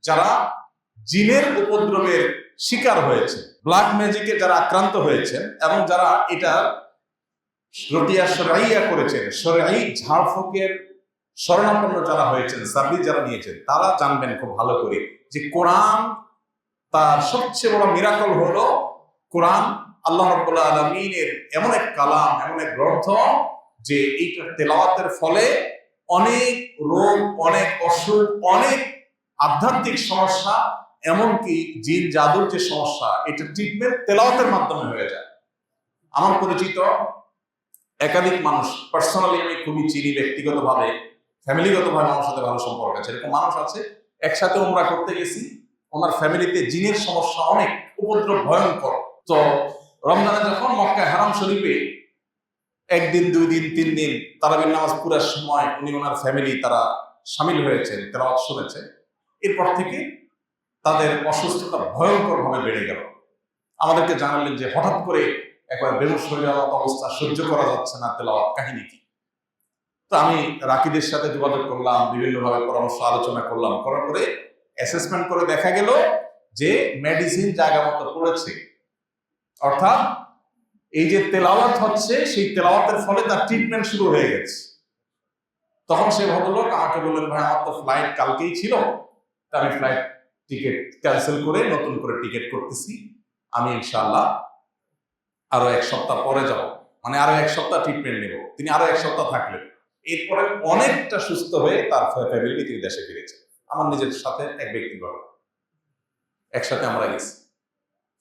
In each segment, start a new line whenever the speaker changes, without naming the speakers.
যারা জিনের উপদ্রবের শিকার হয়েছে, ব্ল্যাক ম্যাজিকে যারা আক্রান্ত হয়েছেন এবং যারা এটা রুকিয়া শরঈয়া করেছেন, শরঈ ঝাড়ফুঁকের শরণাপন্ন যারা হয়েছেন, সার্ভিস যারা নিয়েছেন, তারা জানবেন খুব ভালো করে যে কোরআন তার সবচেয়ে বড় মিরাকল হলো কোরআন আল্লাহ রাব্বুল আলামিনের এমন এক কালাম, এমন এক গ্রন্থ যে এইটার তেলাওয়াতের ফলে অনেক রোগ, অনেক অসুখ, অনেক আধ্যাত্মিক সমস্যা, এমনকি জিন জাদুর যে সমস্যা, এটা ট্রিটমেন্ট তেলাওয়াতের মাধ্যমে হয়ে যায়। আমার পরিচিত একাধিক মানুষ পার্সোনালি আমি খুবই চিনি, ব্যক্তিগতভাবে ফ্যামিলিগতভাবে আমার সাথে ভালো সম্পর্ক আছে, এরকম মানুষ আছে। একসাথে উমরা করতে গেছি, ওনার ফ্যামিলিতে জিনের সমস্যা অনেক, উপদ্রব ভয়ঙ্কর। তো রমজানে যখন মক্কা হারাম শরীফে একদিন, 2 দিন, 3 দিন তারাবির নামাজ পুরার সময় উনি ওনার ফ্যামিলি তারা সামিল হয়েছেন, তেলাওয়াত শুনেছে, এরপর থেকে তাদের অসুস্থতা ভয়ঙ্কর ভাবে বেড়ে গেল। আমাদেরকে জানালেন যে হঠাৎ করে একবার বেহুশ হয়ে যাওয়ার অবস্থা, সহ্য করা যাচ্ছে না, তেলাওয়াত কাহিনী কি। তো আমি রাকিদের সাথে যোগাযোগ করলাম, বিভিন্নভাবে পরামর্শ আলোচনা করলাম, করার পরে অ্যাসেসমেন্ট করে দেখা গেল যে মেডিসিন জায়গা মতো পড়েছে, অর্থাৎ এই যে তেলাওয়াত হচ্ছে সেই তেলাওয়াতের ফলে তার ট্রিটমেন্ট শুরু হয়ে গেছে। তখন সে ভদ্রলোক আমাকে বললেন, ভাই আমার তো ফ্লাইট কালকেই ছিল, আমি ফ্লাইট টিকিট ক্যান্সেল করে নতুন করে টিকিট করতেছি, আমি ইনশাআল্লাহ আরো 1 সপ্তাহ পরে যাব, মানে আরো 1 সপ্তাহ ট্রিটমেন্ট নেব। তিনি আরো 1 সপ্তাহ থাকলেন, এরপরে অনেকটা সুস্থ হয়ে তার ফ্যামিলি তিনি দেশে ফিরেছে। আমার নিজের সাথে এক ব্যক্তি ঘটনা, একসাথে আমরা গেছি।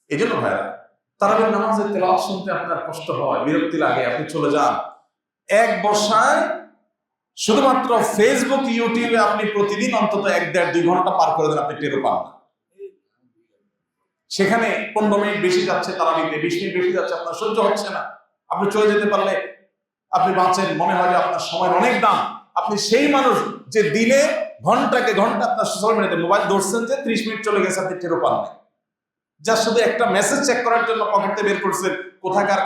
এই জন্য ভাইরা, তারাবির নামাজের তেলাওয়াত শুনতে আপনার কষ্ট হয়, বিরক্তি লাগে, আপনি চলে যান। এক বসায় শুধুমাত্র ফেসবুক, ইউটিউবে আপনি প্রতিদিন অন্তত 1-1.5-2 ঘন্টা পার করে দেন, আপনি টেরও পান না। সেখানে 15 মিনিট বেশি যাচ্ছে তারাবিতে, 20 মিনিট বেশি যাচ্ছে, আপনার সহ্য হচ্ছে না। আপনি চলে যেতে পারলে আপনি বাঁচেন, মনে হয় যে আপনার সময়ের অনেক দাম। আপনি সেই মানুষ যে দিনে ঘন্টাকে ঘন্টা আপনার সোশ্যাল মিডিয়াতে মোবাইল ধরছেন, যে 30 মিনিট চলে গেছে আপনি টেরও পান না। যা শুধু একটা মেসেজ চেক করার জন্য পকেটে বের করছেন, কোথাকার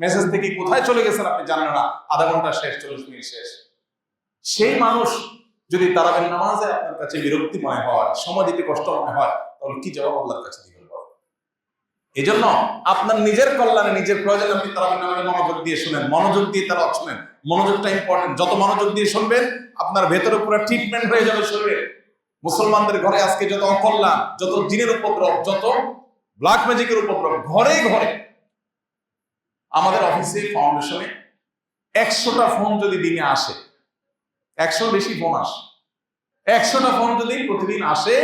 মেসেজ থেকে কোথায় চলে গেছেন আপনি জানেন না, আধা ঘন্টা শেষ, 40 মিনিট শেষ। সেই মানুষ যদি তারাবির নামাজে আপনার কাছে বিরক্তি মনে হয়, সময় দিতে কষ্ট মনে হয়, তাহলে কি জবাব আল্লাহর কাছে দিবেন? এই জন্য আপনার নিজের কল্যাণে, নিজের প্রয়োজনে আপনি তারাবির নামাজে মনোযোগ দিয়ে শুনেন, মনোযোগ দিয়ে তারা শুনেন। মনোযোগটা ইম্পর্টেন্ট। যত মনোযোগ দিয়ে শুনবেন, আপনার ভেতরে পুরো ট্রিটমেন্ট হয়ে যাবে শরীরে। মুসলমানদের ঘরে আজকে যত অকল্যাণ, যত জিনের উপদ্রব, যত ব্ল্যাক ম্যাজিকের উপদ্রব, ঘরে ঘরে। আমাদের অফিসে, ফাউন্ডেশনে 100টা ফোন যদি দিনে আসে, 100 বেশি ফোন আসে, 100টা ফোন যদি প্রতিদিন আসে,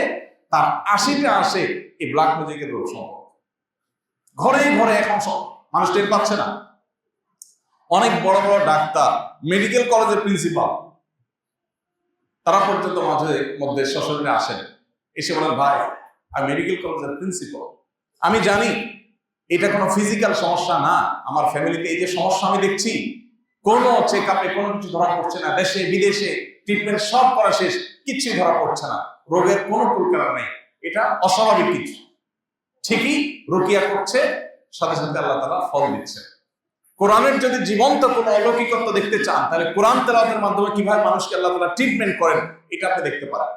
তার 80টা আসে এই ব্ল্যাক ম্যাজিকের রোগ সম্পর্কে। ঘরে ঘরে এখন সব মানুষ টের পাচ্ছে না। অনেক বড় বড় ডাক্তার, মেডিকেল কলেজের প্রিন্সিপাল, তারা পর্যন্ত মাঝে মধ্যে সশরীরে আসেন, এসে বলেন, ভাই আমি মেডিকেল কলেজের প্রিন্সিপাল, আমি জানি এটা কোনো ফিজিক্যাল সমস্যা না, আমার ফ্যামিলিতে এই যে সমস্যা আমি দেখছি, কোনো চেক আপে কোনো কিছু ধরা পড়ছে না, দেশে বিদেশে ট্রিটমেন্ট সব করা শেষ, কিচ্ছুই ধরা পড়ছে না, রোগের কোনো কুলকারা নেই, এটা অস্বাভাবিক কিছু। ঠিকই রুকিয়া করছে, সাথে সাথে আল্লাহ তাআলা ফল দিচ্ছে। কোরআনের যদি জীবন্ত কোনো অলৌকিকত্ব দেখতে চান, তাহলে কোরআন তেলাওয়াতের মাধ্যমে কিভাবে মানুষকে আল্লাহ তাআলা ট্রিটমেন্ট করেন, এটা আপনি দেখতে পারেন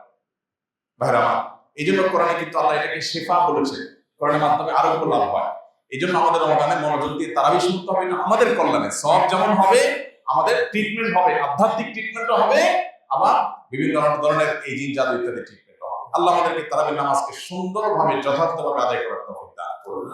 ভাইরা আমার। এই জন্য কোরআনে কিন্তু আল্লাহ এটাকে শিফা বলেছে, কোরআনের মাধ্যমে আরোগ্য লাভ হয়। এই জন্য আমাদের রমজানে মনোযোগ দিয়ে তারাবি শুনতে হবে, না আমাদের কল্যাণে, সব যেমন হবে, আমাদের ট্রিটমেন্ট হবে, আধ্যাত্মিক ট্রিটমেন্টও হবে, আবার বিভিন্ন ধরনের এই জিন জাদু ইত্যাদি ট্রিটমেন্ট হবে। আল্লাহ আমাদেরকে তারাবির নামাজকে সুন্দরভাবে, যথার্থভাবে আদায় করার তৌফিক দান করুন।